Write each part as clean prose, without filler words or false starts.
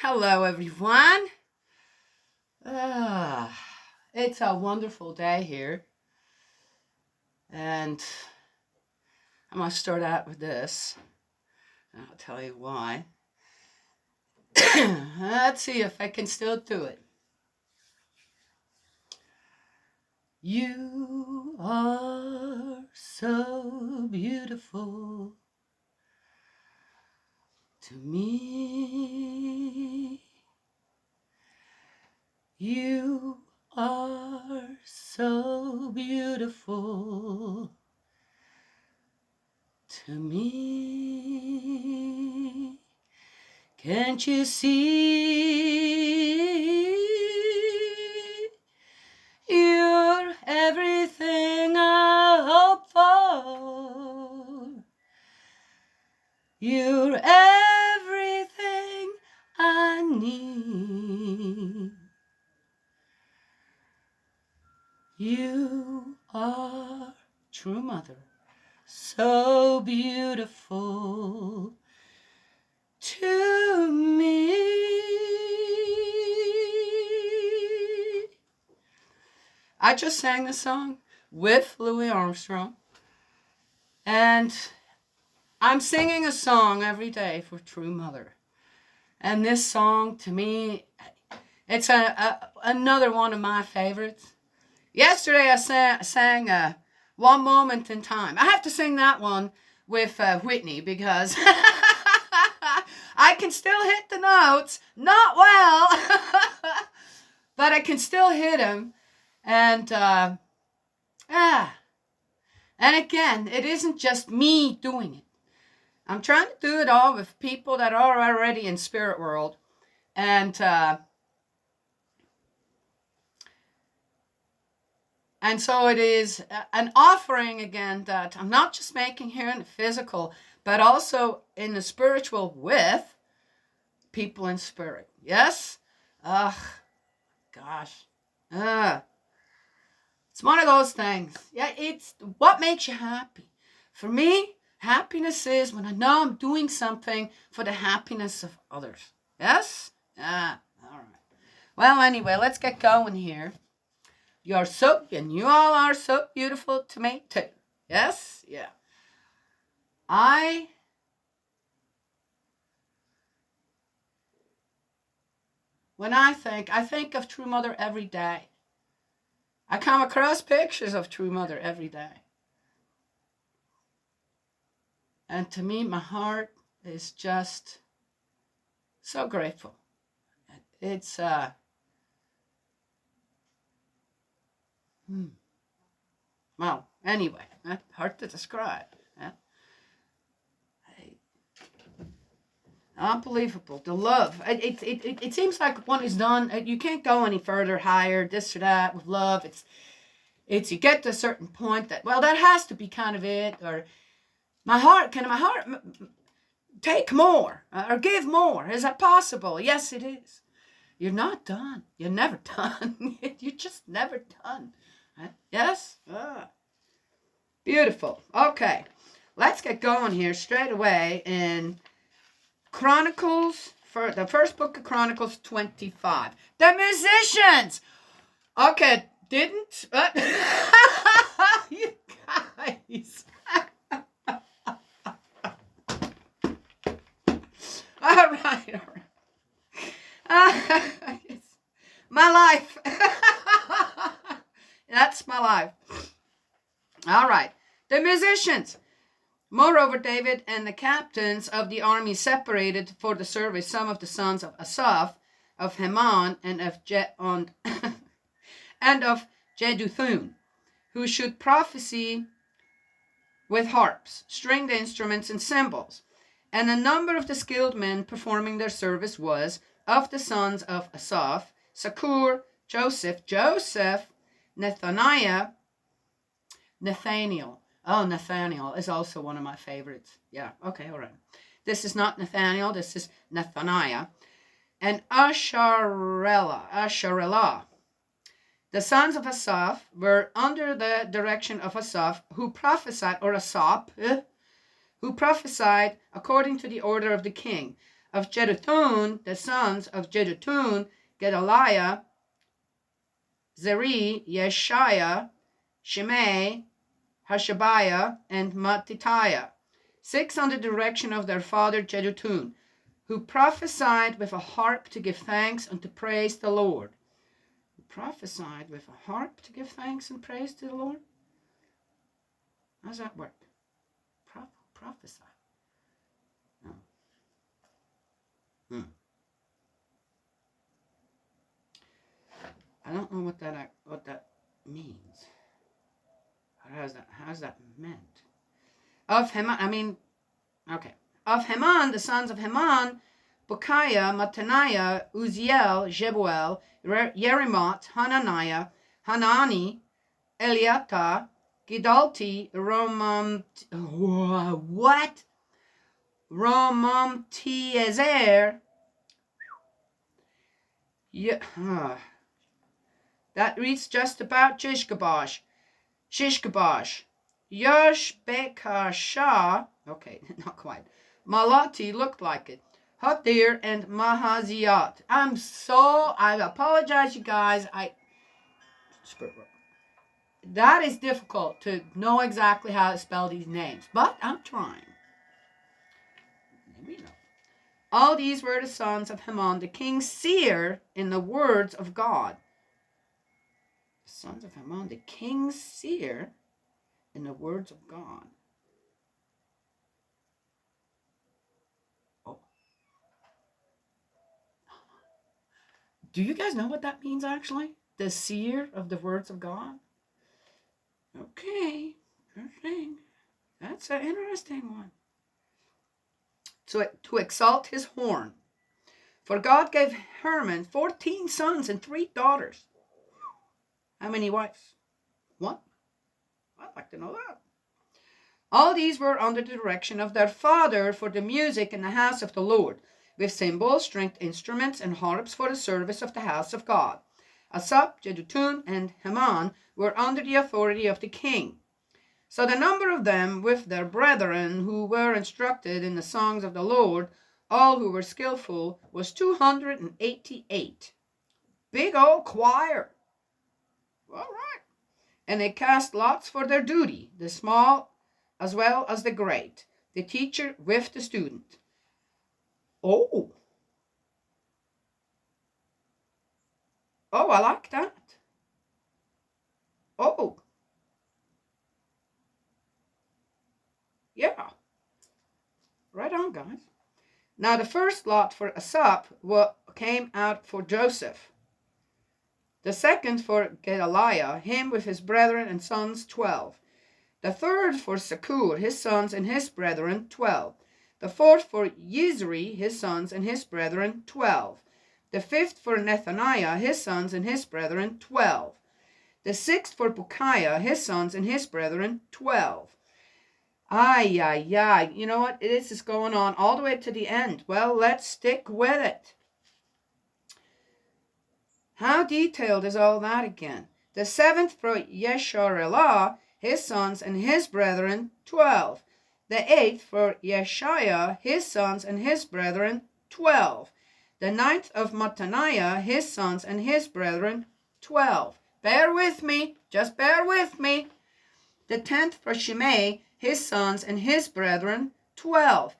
Hello, everyone. It's a wonderful day here, and I'm going to start out with this, and I'll tell you why. Let's see if I can still do it. You are so beautiful to me. You are so beautiful to me. Can't you see? You're everything I hope for. You're everything I need. You are true mother, so beautiful to me. I just sang the song with Louis Armstrong, and I'm singing a song every day for True Mother. And this song, to me, it's another one of my favorites. Yesterday I sang One Moment in Time. I have to sing that one with Whitney because I can still hit the notes. Not well, but I can still hit them. And and again, it isn't just me doing it. I'm trying to do it all with people that are already in spirit world. And so it is an offering again that I'm not just making here in the physical, but also in the spiritual with people in spirit. Yes? Ugh, gosh. It's one of those things. Yeah, it's what makes you happy. For me, happiness is when I know I'm doing something for the happiness of others. Yes? All right. Well, anyway, let's get going here. You're so, and you all are so beautiful to me too. Yes? Yeah. When I think of True Mother every day. I come across pictures of True Mother every day. And to me, my heart is just so grateful. It's, well, anyway, hard to describe. Yeah? Unbelievable. The love. It seems like one is done. You can't go any further, higher, this or that with love. It's you get to a certain point that, well, that has to be kind of it. Or my heart take more or give more. Is that possible? Yes, it is. You're not done. You're never done. You're just never done. Yes? Beautiful. Okay. Let's get going here straight away in Chronicles, for the first book of Chronicles 25. The musicians! Okay, didn't... you guys. All right. My life. That's my life. All right. The musicians. Moreover, David and the captains of the army separated for the service some of the sons of Asaph, of Heman, and of and of Jeduthun, who should prophesy with harps, stringed instruments, and cymbals. And the number of the skilled men performing their service was, of the sons of Asaph, Sakur, Joseph, Nathaniah, Nathaniel. Oh, Nathaniel is also one of my favorites. Yeah, okay, all right. This is not Nathaniel, this is Nathaniah. And Asharelah. The sons of Asaph were under the direction of Asaph, who prophesied, or Asaph, who prophesied according to the order of the king. of Jeduthun, the sons of Jeduthun, Gedaliah, Zeri, Yeshaiah, Shimei, Hashabiah, and Mattithiah, 6 under the direction of their father Jeduthun, who prophesied with a harp to give thanks and to praise the Lord. Who prophesied with a harp to give thanks and praise to the Lord? How does that work? Prophesy. No. I don't know what that means. How's that meant? Of Heman, Of Heman, the sons of Heman, Bechiah, Mattaniah, Uzziel, Jebuel, Yerimoth, Hananiah, Hanani, Eliata, Gidalti, Romamtiezer. That reads just about Shishkabosh. Yoshbekashah. Okay, not quite. Malati looked like it. Hatir and Mahaziat. I apologize, you guys. That is difficult to know exactly how to spell these names, but I'm trying. Maybe not. All these were the sons of Heman, the king's seer in the words of God. The sons of Heman, the king's seer in the words of God. Oh. Do you guys know what that means, actually? The seer of the words of God? Okay. Interesting. That's an interesting one. To exalt his horn. For God gave Herman 14 sons and 3 daughters. How many wives? 1? I'd like to know that. All these were under the direction of their father for the music in the house of the Lord, with cymbals, stringed instruments, and harps for the service of the house of God. Asaph, Jeduthun, and Heman were under the authority of the king. So the number of them with their brethren who were instructed in the songs of the Lord, all who were skillful, was 288. Big old choir. All right. And they cast lots for their duty, the small as well as the great, the teacher with the student. Oh, I like that. Oh, yeah. Right on, guys. Now the first lot for Asaph came out for Joseph. The second for Gedaliah, him with his brethren and sons, 12. The third for Sakur, his sons and his brethren, 12. The fourth for Yizri, his sons and his brethren, 12. The fifth for Nethaniah, his sons and his brethren, 12. The sixth for Bechiah, his sons and his brethren, 12. You know what? This is going on all the way to the end. Well, let's stick with it. How detailed is all that again? The seventh for Yesharelah, his sons and his brethren, 12. The eighth for Yeshaiah, his sons and his brethren, 12. The ninth of Mattaniah, his sons and his brethren, 12. Bear with me, just bear with me. The 10th for Shimei, his sons and his brethren, 12.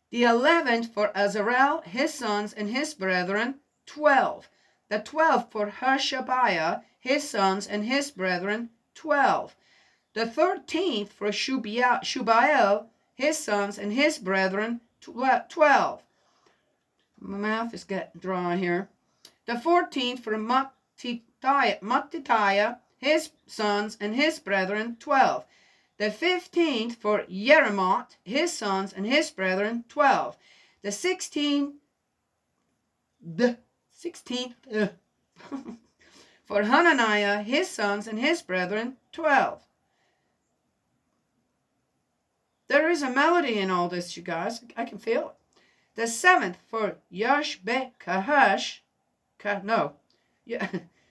The 11th for Azarel, his sons and his brethren, 12. The 12th for Hashabiah, his sons and his brethren, 12. The 13th for Shubael, his sons and his brethren, 12. My mouth is getting dry here. The 14th for Mattithiah, his sons and his brethren, 12. The 15th for Yerimoth, his sons and his brethren, 12. The 16th for Hananiah, his sons and his brethren, 12. There is a melody in all this, you guys. I can feel it. The 7th for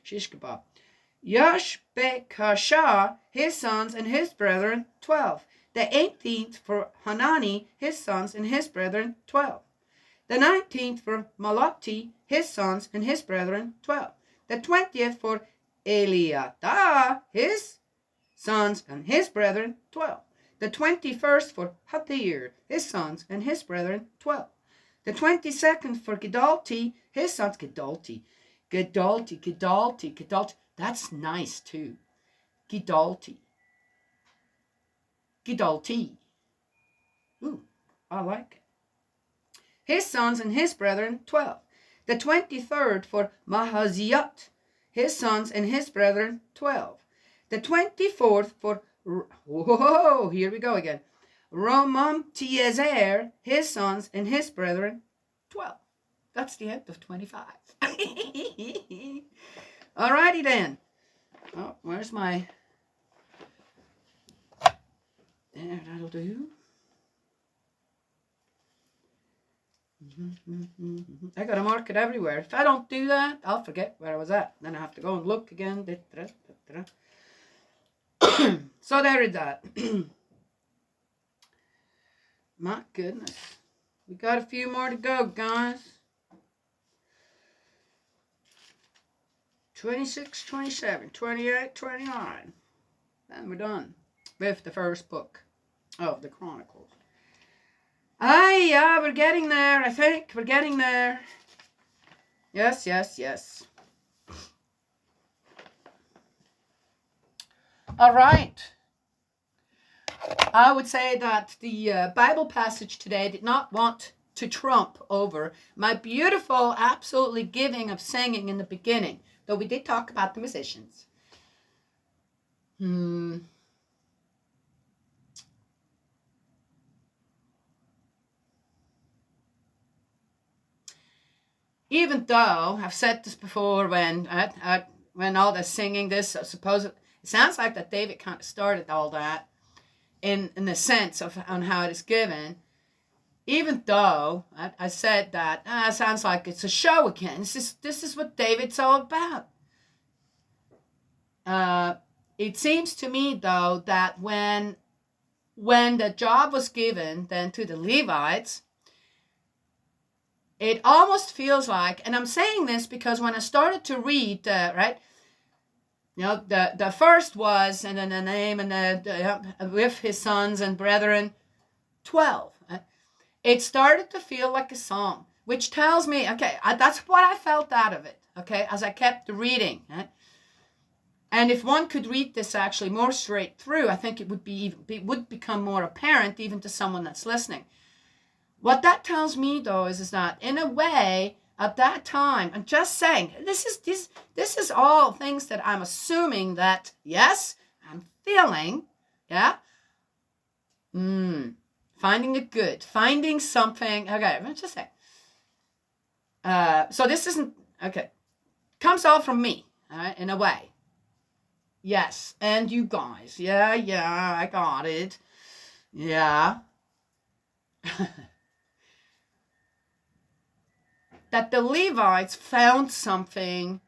Shishkabah. Yoshbekashah, his sons and his brethren, 12. The 18th for Hanani, his sons and his brethren, 12. The 19th for Malati, his sons and his brethren, 12. The 20th for Eliada, his sons and his brethren, 12. The 21st for Hatir, his sons and his brethren, 12. The 22nd for Gedalti, his sons, Gedalti. That's nice too. Gedalti. Ooh, I like it. His sons and his brethren, 12. The 23rd for Mahaziot, his sons and his brethren, 12. The 24th for, whoa, here we go again, Romamtiezer, his sons and his brethren, 12. That's the end of 25. Alrighty then. Oh, where's my... There, that'll do. I gotta mark it everywhere. If I don't do that, I'll forget where I was at. Then I have to go and look again. So there is that. My goodness. We got a few more to go, guys. 26, 27, 28, 29. And we're done with the first book of the Chronicles. Yeah, we're getting there. I think we're getting there. Yes. All right. I would say that the Bible passage today did not want to trump over my beautiful, absolutely giving of singing in the beginning, though we did talk about the musicians. Even though I've said this before, when all the singing, this it sounds like that David kind of started all that in the sense of on how it is given. Even though I said that, it sounds like it's a show again. This is what David's all about. It seems to me, though, that when the job was given then to the Levites, it almost feels like, and I'm saying this because when I started to read, right, you know, the first was, and then the name, and the with his sons and brethren, 12. It started to feel like a song, which tells me, okay, that's what I felt out of it, okay, as I kept reading. Right? And if one could read this actually more straight through, I think it would become more apparent even to someone that's listening. What that tells me, though, is that in a way, at that time, I'm just saying, this is all things that I'm assuming that, yes, I'm feeling, yeah? Finding it good, finding something, okay, let's just say. So this isn't, okay, comes all from me, all right, in a way. Yes, and you guys, yeah, I got it, yeah. That the Levites found something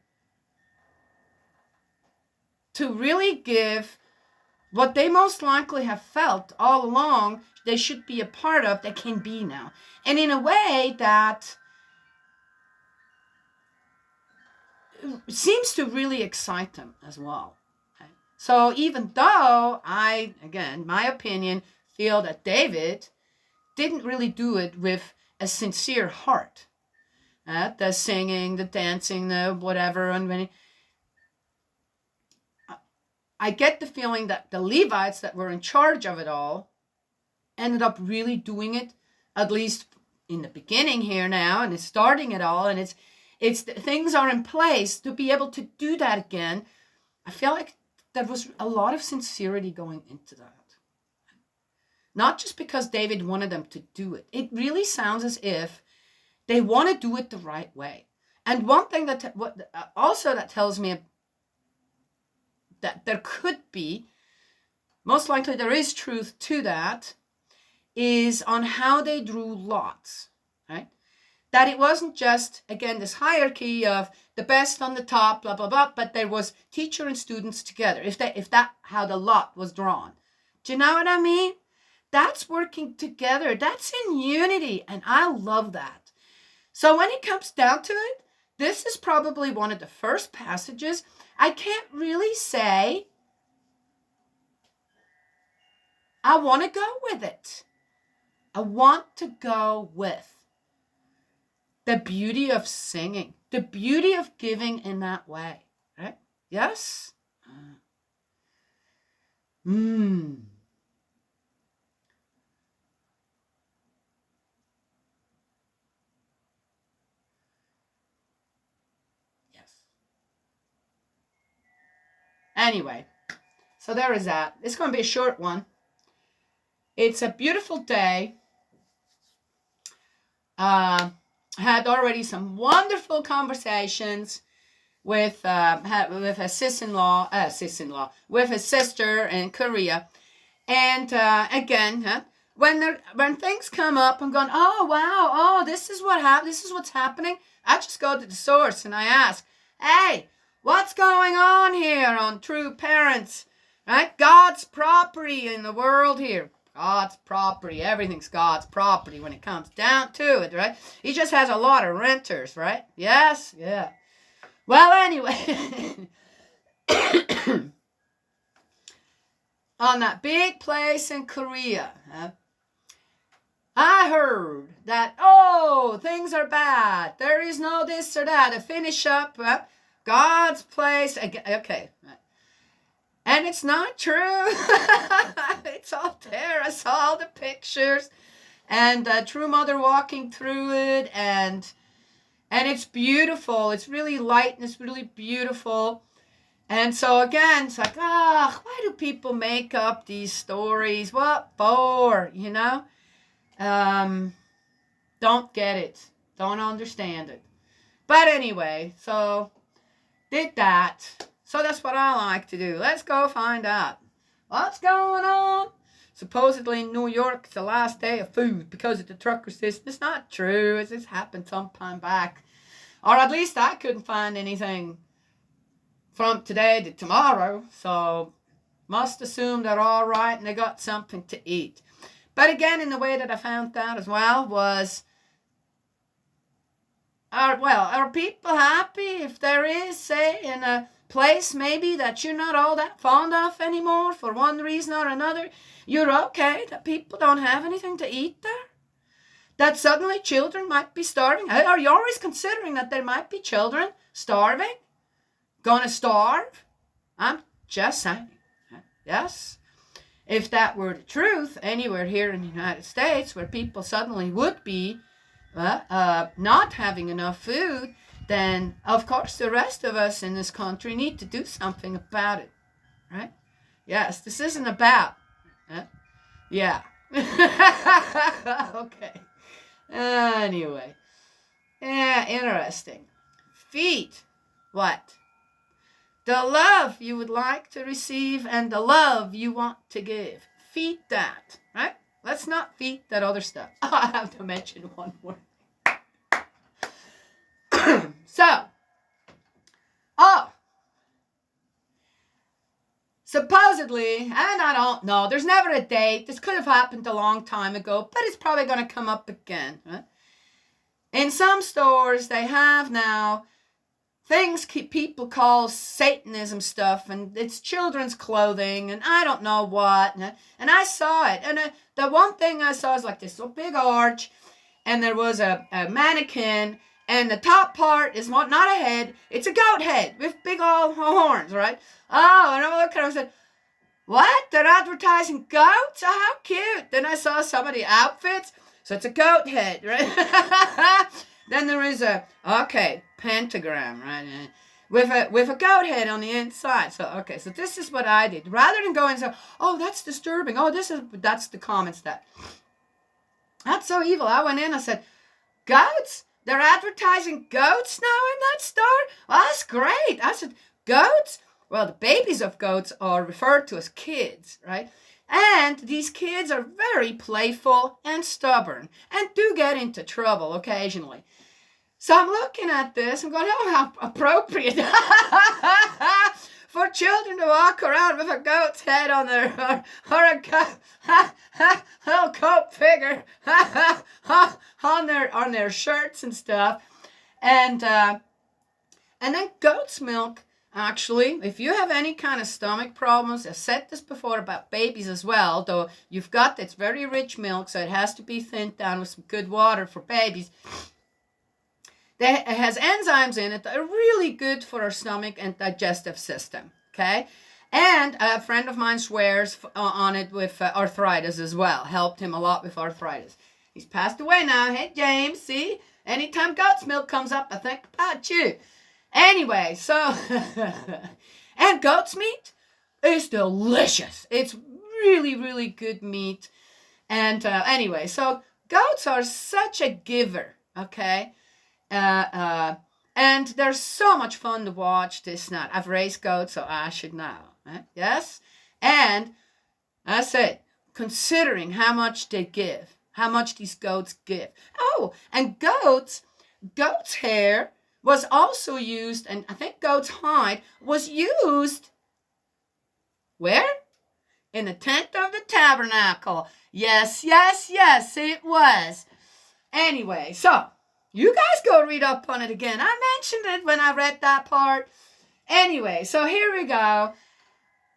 to really give what they most likely have felt all along they should be a part of, they can be now. And in a way that seems to really excite them as well. Okay? So even though I, again, my opinion, feel that David didn't really do it with a sincere heart. The singing, the dancing, the whatever, and I get the feeling that the Levites that were in charge of it all ended up really doing it, at least in the beginning here now, and it's starting it all, and it's things are in place to be able to do that again. I feel like there was a lot of sincerity going into that. Not just because David wanted them to do it. It really sounds as if they want to do it the right way. And one thing that also that tells me that there could be, most likely there is truth to that, is on how they drew lots, right? That it wasn't just, again, this hierarchy of the best on the top, blah, blah, blah, but there was teacher and students together, if that how the lot was drawn. Do you know what I mean? That's working together. That's in unity, and I love that. So when it comes down to it, this is probably one of the first passages. I can't really say I want to go with it. I want to go with the beauty of singing, the beauty of giving in that way, right? Yes? Yes. Anyway, so there is that. It's going to be a short one. It's a beautiful day. Had already some wonderful conversations with a with his sister in Korea, and again, when things come up, I'm going, oh wow, oh this is what's happening. I just go to the source and I ask, hey, what's going on here on True Parents, right? God's property in the world here. God's property. Everything's God's property when it comes down to it, right? He just has a lot of renters, right? Yes? Yeah. Well, anyway. On that big place in Korea, I heard that, oh, things are bad. There is no this or that. To finish up, God's place. Okay. And it's not true. It's all there. I saw all the pictures. And True Mother walking through it. And it's beautiful. It's really light and it's really beautiful. And so again, it's like, why do people make up these stories? What for? You know? Don't get it. Don't understand it. But anyway, so did that. So that's what I like to do. Let's go find out what's going on. Supposedly in New York, it's the last day of food because of the trucker system. It's not true. It just happened some time back. Or at least I couldn't find anything from today to tomorrow. So must assume they're all right and they got something to eat. But again, in the way that I found out as well was, are people happy if there is, say, in a place maybe that you're not all that fond of anymore for one reason or another, you're okay that people don't have anything to eat there? That suddenly children might be starving? Are you always considering that there might be children starving? Gonna starve? I'm just saying. Yes? If that were the truth anywhere here in the United States where people suddenly would be not having enough food, then of course the rest of us in this country need to do something about it, right? Yes, this isn't about, yeah. Okay. Anyway, yeah, interesting. Feet, what? The love you would like to receive and the love you want to give. Feed that, right? Let's not feed that other stuff. I have to mention one more. Supposedly, and I don't know, there's never a date. This could have happened a long time ago, but it's probably going to come up again. Right? In some stores, they have now things people call Satanism stuff, and it's children's clothing, and I don't know what. And I saw it, and the one thing I saw is like this little big arch, and there was a mannequin, and the top part is not a head, it's a goat head with big old horns, right? Oh, and I looked at it and said, what? They're advertising goats? Oh, how cute. Then I saw some of the outfits, so it's a goat head, right? Then there is a pentagram, right? With a goat head on the inside. So so this is what I did. Rather than going and say, oh, that's disturbing. Oh, that's the comments that's so evil. I went in, I said, goats? They're advertising goats now in that store? Well, that's great. I said, goats? Well, the babies of goats are referred to as kids, right? And these kids are very playful and stubborn and do get into trouble occasionally. So I'm looking at this and going, oh, how appropriate for children to walk around with a goat's head on their, or a little goat figure on their shirts and stuff. And then goat's milk, actually, if you have any kind of stomach problems, I've said this before about babies as well, though you've got, it's very rich milk, so it has to be thinned down with some good water for babies. It has enzymes in it that are really good for our stomach and digestive system, okay? And a friend of mine swears on it with arthritis as well. Helped him a lot with arthritis. He's passed away now. Hey, James, see? Anytime goat's milk comes up, I think about you. Anyway, so, and goat's meat is delicious. It's really, really good meat. And anyway, so goats are such a giver, okay? And they're so much fun to watch this night. I've raised goats, so I should know. Yes? And I said, considering how much they give, how much these goats give. Oh, and goat's hair was also used, and I think goat's hide was used, where? In the tent of the tabernacle. Yes, yes, yes, it was. Anyway, so you guys go read up on it again. I mentioned it when I read that part. Anyway, so here we go.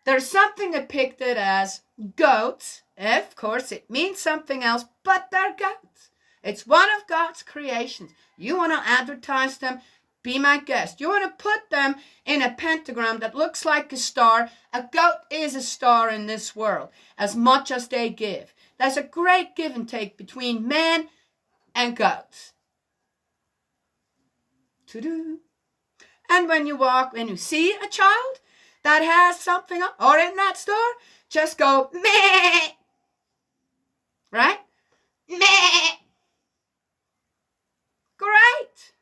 There's something depicted as goats. Of course, it means something else, but they're goats. It's one of God's creations. You want to advertise them? Be my guest. You want to put them in a pentagram that looks like a star? A goat is a star in this world, as much as they give. There's a great give and take between men and goats. And when you see a child that has something up, or in that store, just go, meh. Right? Meh. Great.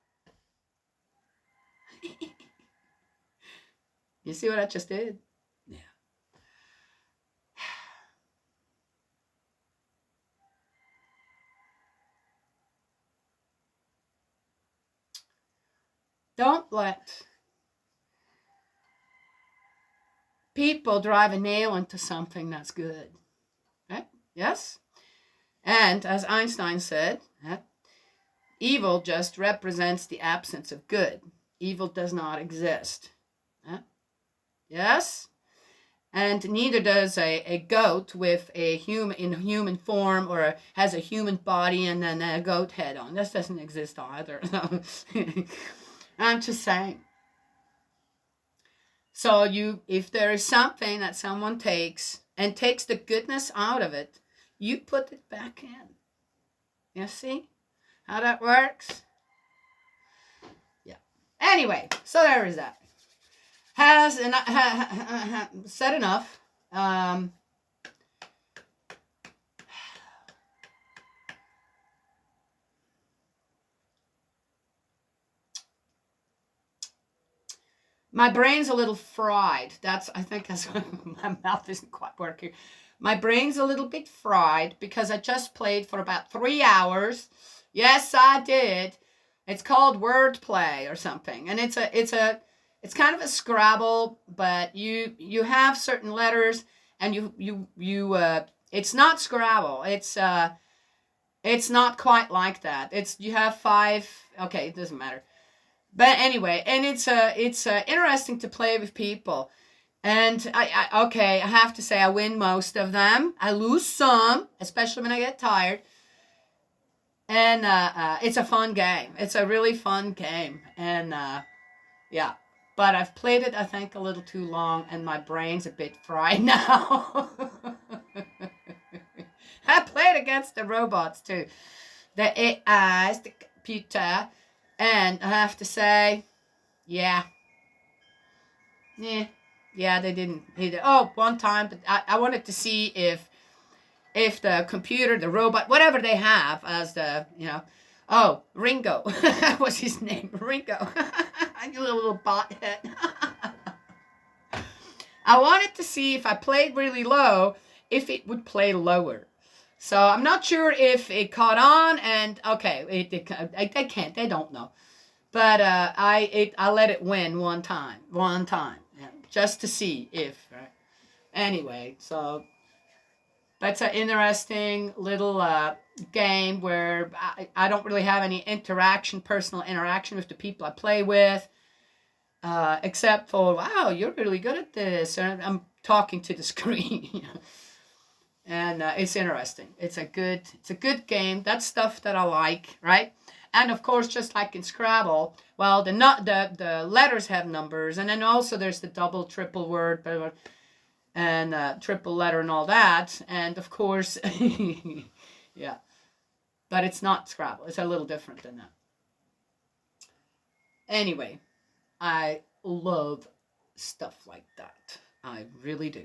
You see what I just did? Yeah. Don't let people drive a nail into something that's good. Right? Yes? And as Einstein said, evil just represents the absence of good. Evil does not exist. Yes? And neither does a goat with a human form, or has a human body and then a goat head on. This doesn't exist either. I'm just saying. So if there is something that someone takes and takes the goodness out of it, you put it back in. You see how that works? Yeah. Anyway, so there is that. Said enough. My brain's a little fried. I think that's my mouth isn't quite working. My brain's a little bit fried because I just played for about 3 hours. Yes, I did. It's called Wordplay or something, and it's kind of a Scrabble, but you have certain letters, and it's not Scrabble. It's not quite like that. You have 5. Okay, it doesn't matter. But anyway, and it's interesting to play with people. And I have to say I win most of them. I lose some, especially when I get tired. And it's a fun game. It's a really fun game. And yeah. But I've played it, I think, a little too long, and my brain's a bit fried now. I played against the robots too. The AIs, the computer. And I have to say, yeah, they didn't. One time, but I wanted to see if the computer, the robot, whatever they have as the, Ringo, what's his name? Ringo, you little bot head. I wanted to see if I played really low, if it would play lower. So I'm not sure if it caught on, and okay, they don't know. But I let it win one time. Yeah. just to see if, right? Anyway, so that's an interesting little game where I don't really have any personal interaction with the people I play with, except for, wow, you're really good at this. And I'm talking to the screen. And it's interesting. It's a good game. That's stuff that I like, right? And of course, just like in Scrabble, well, the letters have numbers, and then also there's the double, triple word, and triple letter and all that. And of course, yeah, but it's not Scrabble. It's a little different than that. Anyway, I love stuff like that. I really do.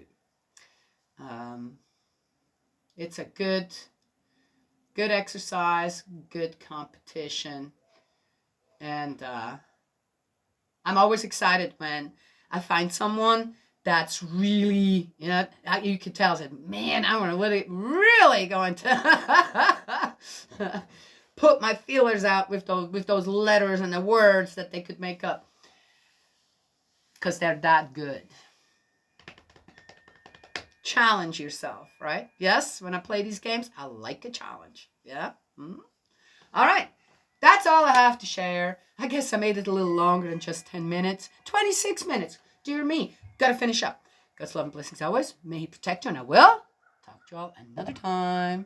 Um, it's a good exercise, good competition, and I'm always excited when I find someone that's really, you can tell, said, man, I'm really going to put my feelers out with those letters and the words that they could make up, because they're that good. Challenge yourself, right? Yes, when I play these games, I like a challenge. Yeah. Mm-hmm. All right. That's all I have to share. I guess I made it a little longer than just 10 minutes. 26 minutes. Dear me. Gotta finish up. God's love and blessings always. May He protect you, and I will talk to you all another time.